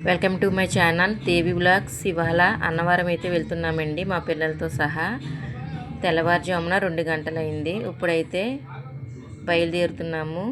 Welcome to my channel Devi blogs. ఇవాళ అన్నవరం అయితే వెళ్తున్నామండి మా పిల్లలతో సహా. తెల్లవారుజామున 2 గంటలైంది. ఇప్పుడైతే బయలుదేరుతున్నాము.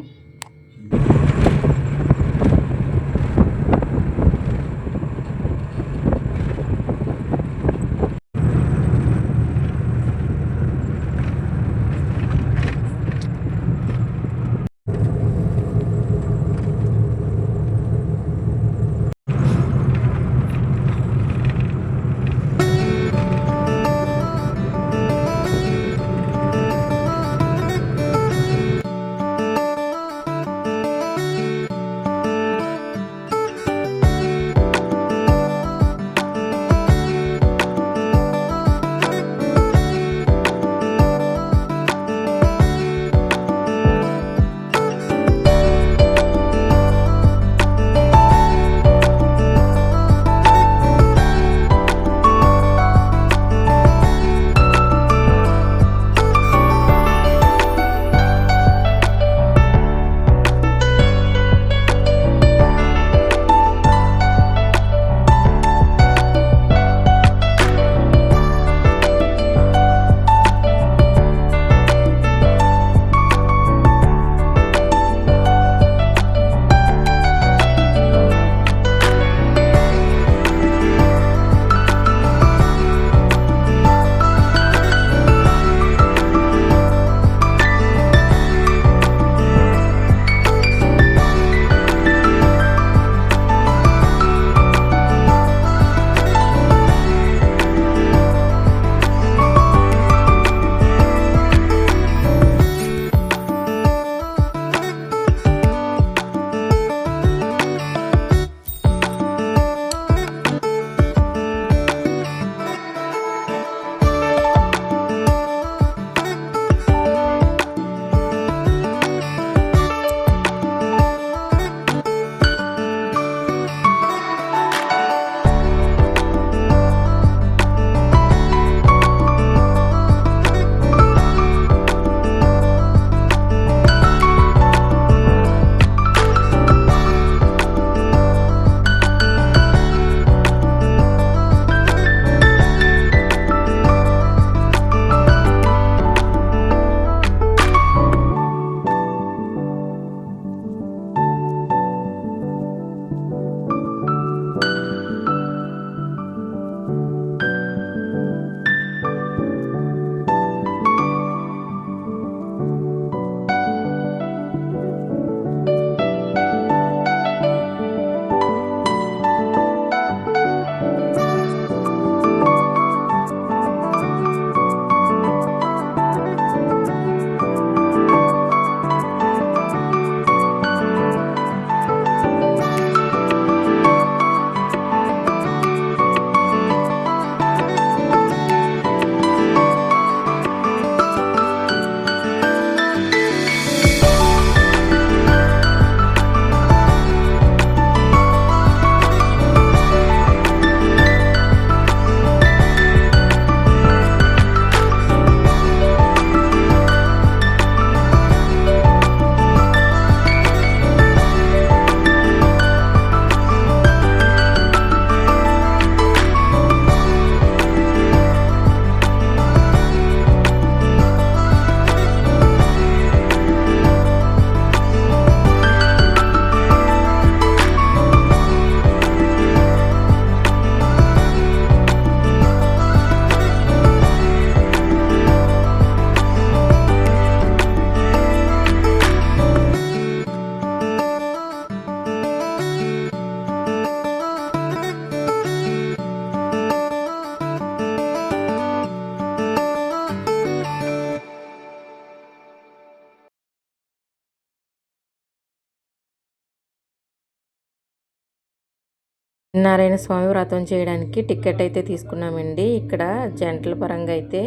నారాయణ స్వామి వ్రతం చేయడానికి టికెట్ అయితే తీసుకున్నామండి. ఇక్కడ జంటల పరంగా అయితే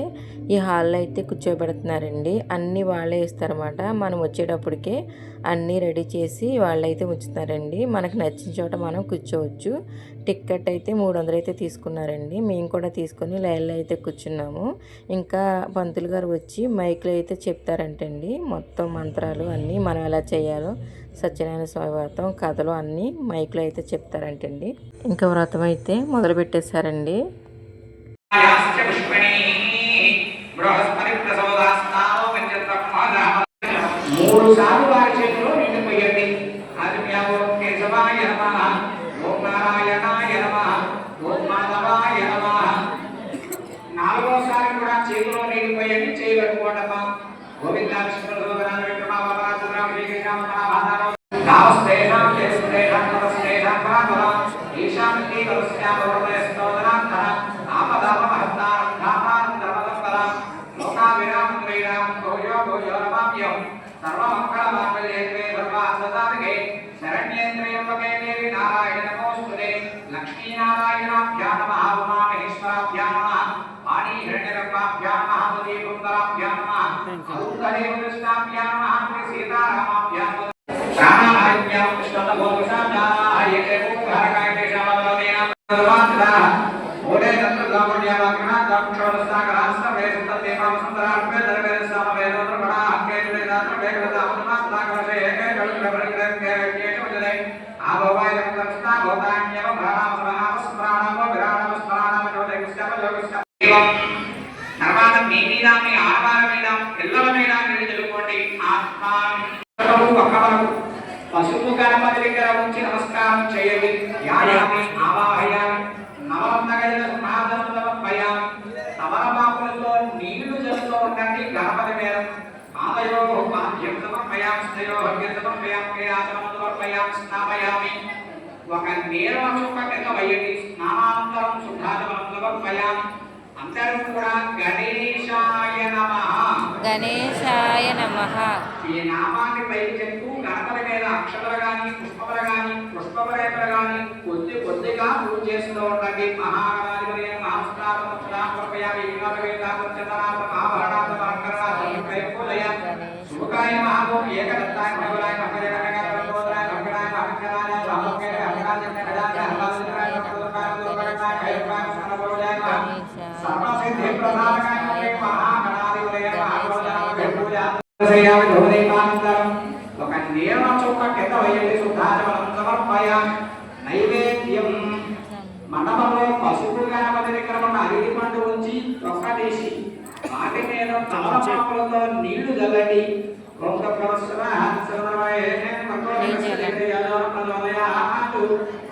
ఈ హాల్లో అయితే కూర్చోబెడుతున్నారండి. అన్నీ వాళ్ళే ఇస్తారన్నమాట. మనం వచ్చేటప్పటికే అన్నీ రెడీ చేసి వాళ్ళైతే ఉంచుతారండి. మనకు నచ్చిన చోట మనం కూర్చోవచ్చు. టికెట్ అయితే 300 అయితే తీసుకున్నారండి. మేము కూడా తీసుకొని లైన్లో అయితే కూర్చున్నాము. ఇంకా పంతులు గారు వచ్చి మైక్లో అయితే చెప్తారంటండి. మొత్తం మంత్రాలు అన్నీ మనం ఎలా చేయాలో, సత్యనారాయణ స్వామి వ్రతం కథలు అన్నీ మైక్లో అయితే చెప్తారంటండి. ఇంకా వ్రతం అయితే మొదలు పెట్టేశారండి. నాలుగోసారి కూడా చేతిలో నీళ్ళు పోయండి, చేయగలుగుకోండమ్మా. లక్ష్మీనారాయణాభ్యా నమః, ఉమామహేశ్వరాభ్యా నమః, వాణీ హిరణ్యగర్భాభ్యా నమః, సుదీపుందరాభ్యా నమః, ఔత్తరేవృష్టాభ్యా నమః, సీతారామాభ్యా నమః, ప్రాణాభ్యా కృష్ణతమోషాభ్యాః ఏకేభూహరకాయకేశావలోదేన సర్వాంతః ఓడే తత్రలావణ్యావాగ్రహ దాక్షోదస్తాగరాస్తవేసుతదేవావసంతరార్పే దరవేదసామవేదోద్రపడా అక్కేతులేదాత్ర వేగవదామనమాస్తాగరసే ఏకేకళుగ్రభరిగ్రహకేశవజలే ఆభవాయకృష్ణ గోదాన్యవ ప్రాణామస్మరాణామో విరాణామస్మరాణామయోగస్యామ తర్వాత మీ మీద, మీ ఆడవారి మీద, పిల్లల మీద మీరు తెలుసుకోండి. ఆత్మ పసుపు గణపతి దగ్గర ఉంచి నమస్కారం చేయండి. యాయామి ఆవాహయామి నవరత్నగజ సమాధమయామి. తమలపాకులతో నీళ్లు జల్లుతూ ఉండండి గణపతి మీద. పాదయో పాద్యం సమర్పయామి, స్థయో భగ్యం సమర్పయామి, క్రియాసనం సమర్పయామి, స్నాపయామి. ఒక నీరవ చుక్క కింద వేయండి. స్నానాంతరం శుద్ధాచమనం సమర్పయామి. అందరూ కూడా గణేశాయ నమః, గణేశాయ నమః ఈ నామాన్ని పైకి చెప్తూ గణపతి మీద అక్షతలు గాని, పుష్పములు గాని, పుష్పరేఖలు గాని కొద్ది కొద్దిగా పూజ చేస్తూ ఉండండి. మహాగణాధిపతి నమస్కారం సమర్పయామి. శుభకాయ మహాభోగ ఏకదత్తాయ భగవాయ భగవాయ భగవాయ భగవాయ భగవాయ సర్వసిద్ధి ప్రధానకాయ మహాగణాధిపతి ఒక నీరణ చొక్క కింద వేయండి. శుద్ధాచమనం సమర్పయామి. నైవేద్యం మండపంలో పసుపు గణపతి దగ్గర ఉన్న అరటి పండు ఉంచి చొక్క తీసి వాటి మీద తమలపాకులతో నీళ్లు చల్లండి.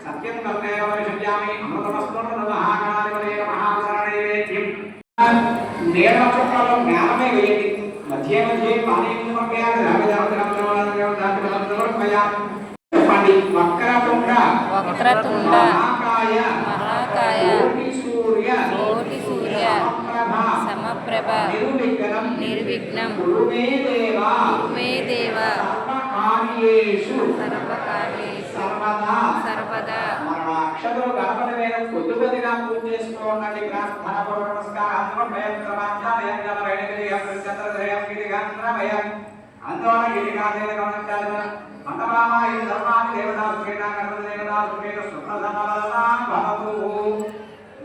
సత్యం కర్మేయామి అమృతమస్మృతమహాగణాధిపతి నీరణ చొక్కలో జ్ఞానమే వేయండి. మధ్య మధ్య పానీయం సమర్పయామి. చెప్పండి. వక్రతుండ వక్రతుండ మహాకాయ మహాకాయ కోటి సూర్య సమప్రభ నిర్విఘ్నం కురుమే దేవా సర్వకార్యేషు సర్వదా. మన అక్షరులు గణపతి మీద కొద్ది కొద్దిగా పూజ చేస్తూ ఉండండి.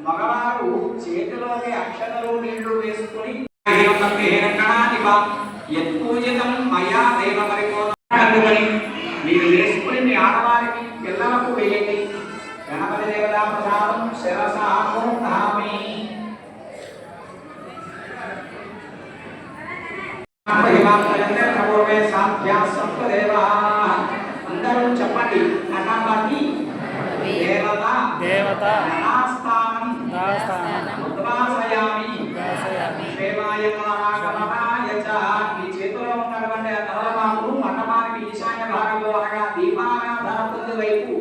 మగవారు చేతిలోకి అక్షతలు నీళ్లు వేసుకుని యత్పూజితం మయా దేవ పరిపూర్ణని మీరు వేసుకుని మీ ఆడవారికి పిల్లలకు వేయండి. గణపతి దేవతా ప్రసాదం శిరసామి. అందరూ చెప్పండి. గణపతి దేవత ఈ చేతిలో ఉన్నటువంటి తమలపాకులు మండపానికి ఈశాన్య భాగంలో అనగా దీపారాధన పొంది వైపు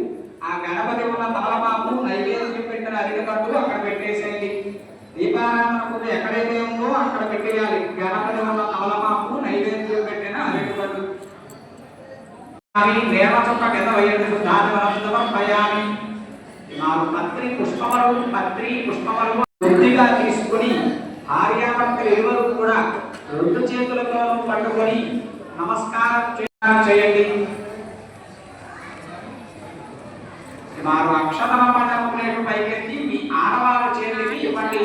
ఆ గణపతి ఉన్న తమలపాకు నైవేద్యం పెట్టిన అరికట్టు అక్కడ పెట్టేసేయండి. దీపారాధన పొంది ఎక్కడైతే ఉందో అక్కడ పెట్టేయాలి. గణపతి ఉన్న తమలపాకు నైవేద్యం పెట్టిన అరికట్టు నేల చొక్క కింద వేయండి. శుద్ధాచమనం పత్రి పుష్పములు వృద్ధిగా తీసుకుని భార్యాభర్తలు ఇరువురు కూడా రెండు చేతులతో పట్టుకొని నమస్కారం చేయండి. వారు అక్షతల పండుగ పైకెత్తి మీ ఆడవాళ్ళ చేతికి ఇవ్వండి.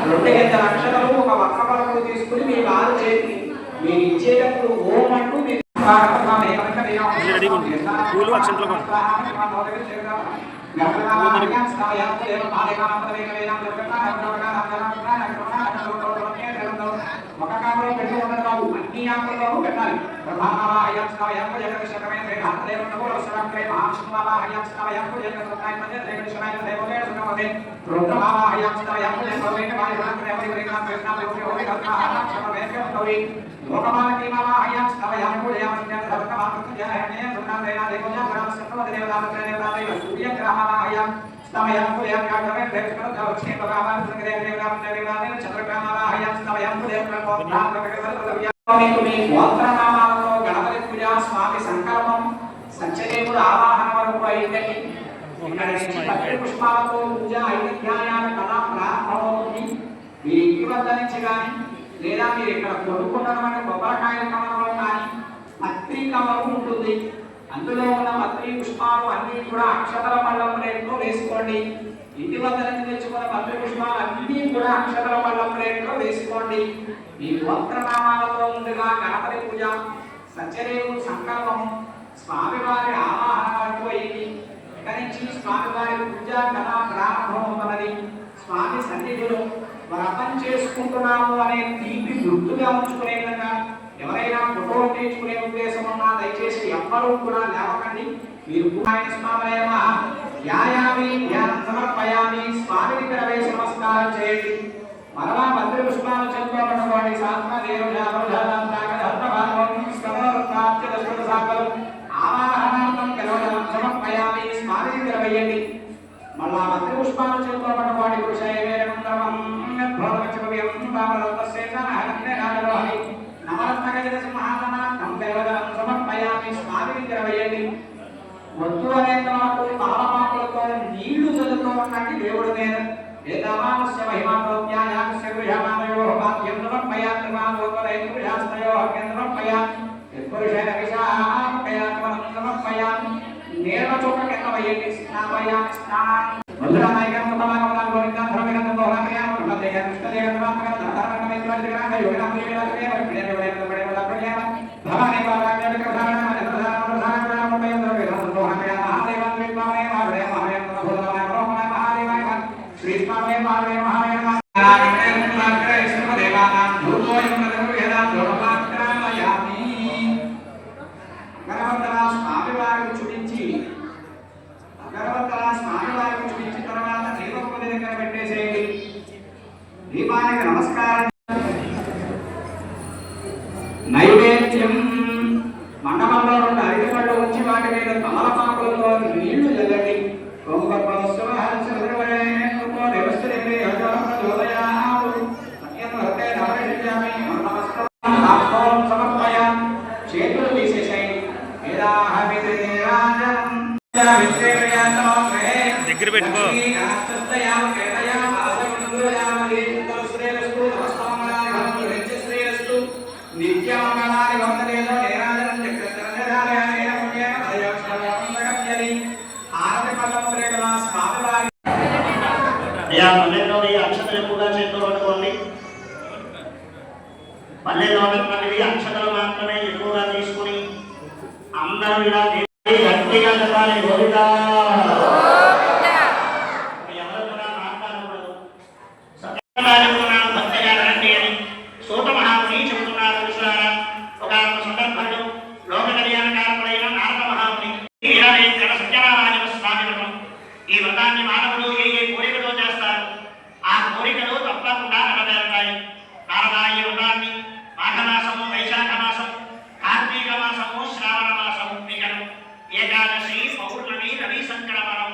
2 గంటల అక్షతలు ఒక వక్రపరకు తీసుకుని మీ వారి చేతికి మీరు ఇచ్చేటప్పుడు ఓం అంటూ మీరు ఒక కామలో పెట్టి ఉండదు బాబు, అన్ని ఆకుల్లోనూ పెట్టాలి. బ్రహ్మావాహయాస్కావయంకు జగదశకమే శ్రీధామదేవనకు రసరాంకే మహావిష్ణువాహయాస్కావయంకు జగదశకమే శ్రీకృష్ణాయ దేవోదే సుఖమదే రుద్రమావాహయాస్కావయంకు జగదశకమే వాయురాంకే కృష్ణాదేవోదే ఓవిగతాహాక్షమవేకమకవి లోకమాలకీమావాహయాస్కావయంకు జయమస్య జయహనే సుఖాదేనా దేవోజా గ్రామసత్వదే దేవతాదేవ సూర్యగ్రహమావాహయం స్తమయంకు జయకాగ్రమే ప్రేక్షణ దక్షిణ భగవాన్ శ్రీదేవదేవదేవదేవ చంద్రగ్రహమావాహయం స్తమయంకు మీకు మీ గోత్రనామాలతో గణపతి పూజ స్వామి సంకల్పం సత్యదేవుడు ఆవాహన వరకు అయిందండి. పుష్పాలతో పూజ ఐదధ్యాయాల కథ ప్రారంభమవుతుంది. మీరు ఇంటి వద్ద నుంచి కానీ లేదా మీరు ఇక్కడ కొనుక్కున్నటువంటి కొబ్బరికాయల కమలంలో కానీ పత్రి కమలం ఉంటుంది. అందులో ఉన్న పత్రి పుష్పాలు అన్ని కూడా అక్షతల పళ్ళం రేట్లో వేసుకోండి. ఇంటి వద్ద నుంచి తెచ్చుకున్న పత్రి పుష్పాలు అన్ని కూడా అక్షతల పళ్ళం రేట్లో వేసుకోండి. మీ గోత్రనామాలతో ముందుగా గణపతి పూజ సత్యదేవుడు సంకల్పం స్వామివారి ఆవాహన వరకు అయింది. ఇక్కడి నుంచి స్వామివారి పూజ కథ ప్రారంభమవుతున్నది. స్వామి సన్నిధిలో వ్రతం చేసుకుంటున్నాము అనే తీపి గుర్తుగా ఉంచుకునే విధంగా ఎవరైనా ఫోటోలు తీర్చుకునే ఉద్దేశం ఉన్నా దయచేసి ఎవ్వరూ కూడా లేవకండి. మీరు వ్యాయామి ధ్యానం సమర్పయామి స్వామిని ప్రవేశ నమస్కారం చేయండి. మరలా మంత్రి పుష్పాలు చెందుకోబడి ఆవాహనార్థం కేవలం సమర్పయామి స్వామిని తెరవేయండి. మళ్ళా మంత్రి పుష్పాలు చెందుకోబడి సమర్పయామి స్వామిని తెరవేయండి. వద్దు అనేకలకు తమలపాకులతో నీళ్లు చల్లుతూ ఉండండి దేవుడి మీద. ఏదామానస్య మహిమానోప్యాయాస్య గృహమానయో వాక్యం సమర్పయామి మానోపరైతు యాస్తయో హక్యం సమర్పయామి యత్పురుషేణ విశాఖయాత్మనం సమర్పయామి. నేల చోట కింద వేయండి. స్నాపయామి స్నానాన్ని మధురానాయకం కమలాకమలం గోవిందం ధర్మగంధం దోహనమయామి కృష్ణదేవ కృష్ణదేవ ధర్మగంధం ధర్మగంధం ధర్మగంధం యోగనం ప్రియవేదకరేవ ప్రియవేదకరేవ ప్రియవేదకరేవ భవాని బాలాగ్య విక్రధారణ మధురాన ప్రధాన ఉపయోగ వేదం దోహనమయ మహాదేవం విద్వామే మహాదేవ మహాదేవ భూతమయ బ్రహ్మ మహాదేవాయ శ్రీ స్వామి మహాదేవ మహాదేవ దేవానాం భూతోయం వేదాం దోహమాత్రామయామి. అగరవత్తల స్వామివారికి చూపించి తర్వాత దీపం దగ్గర పెట్టేసేయండి. దీపానికి నమస్కారం. నైవేద్యం మండపంలో రెండు అరటిపళ్ళు ఉంచి వాటి మీద తమలపాకులతో నీళ్లు చల్లండి. చేతులు తీసేసేయండి. దగ్గర పెట్టుకో. పల్లెల్లోని అక్షతలు ఎక్కువగా చేతులు పట్టుకోండి. పల్లెల్లో ఉన్నటువంటివి అక్షతలు మాత్రమే ఎక్కువగా తీసుకుని అందరూ ఇలా గట్టిగా చెప్పాలి గోవిందా. ఎవరు కూడా మాట్లాడకూడదు. సత్యనారాయణ భక్తిగా రండి అని సూత మహాముని చెబుతున్నారు. విశ్వారా ఒక సందర్భంలో లోక కళ్యాణకారకుడైన నారద మహాముని సత్యనారాయణ స్వామి వ్రతం. ఈ వ్రతాన్ని మానవుడు ఏ కోరికతో చేస్తారు ఆ కోరికలు తప్పకుండా నెరవేరుతాయి. నారద ఈ వ్రతాన్ని మాఘమాసము, వైశాఖ మాసం, కార్తీక మాసము, శ్రావణ మాసము, ఏకాదశి, పౌర్ణమి, రవి సంక్రమణం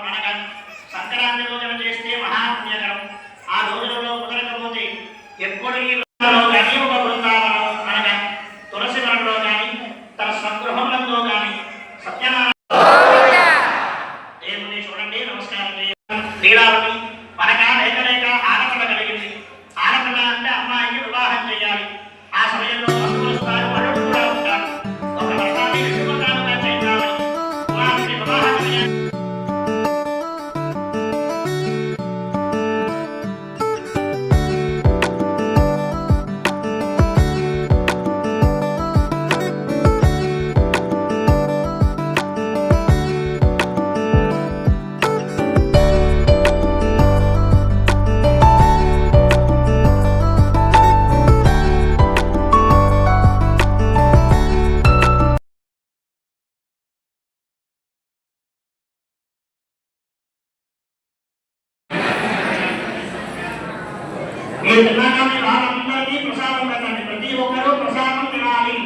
మీరు తిన్నాకనే వాళ్ళందరికీ ప్రసాదం పెట్టండి. ప్రతి ఒక్కరూ ప్రసాదం తినాలి,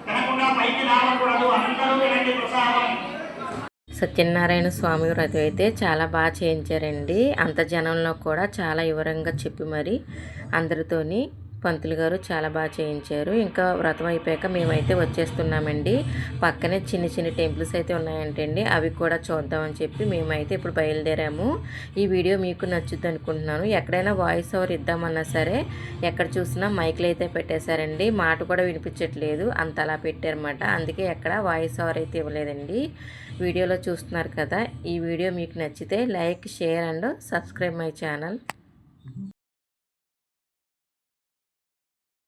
తినకుండా పైకి రావకూడదు. అందరూ తినండి ప్రసాదం. సత్యనారాయణ స్వామి వ్రతం అయితే చాలా బాగా చేయించారండి. అంత జనంలో కూడా చాలా వివరంగా చెప్పి మరి అందరితోని పంతులు గారు చాలా బాగా చేయించారు. ఇంకా వ్రతం అయిపోయాక మేమైతే వచ్చేస్తున్నామండి. పక్కనే చిన్న చిన్న టెంపుల్స్ అయితే ఉన్నాయంటండి, అవి కూడా చూద్దామని చెప్పి మేమైతే ఇప్పుడు బయలుదేరాము. ఈ వీడియో మీకు నచ్చుద్ది అనుకుంటున్నాను. ఎక్కడైనా వాయిస్ ఓవర్ ఇద్దామన్నా సరే ఎక్కడ చూసినా మైక్లు అయితే పెట్టేశారండి, మాట కూడా వినిపించట్లేదు, అంత అలా పెట్టారన్నమాట. అందుకే ఎక్కడ వాయిస్ ఓవర్ అయితే ఇవ్వలేదండి. వీడియోలో చూస్తున్నారు కదా. ఈ వీడియో మీకు నచ్చితే like, share and subscribe my channel.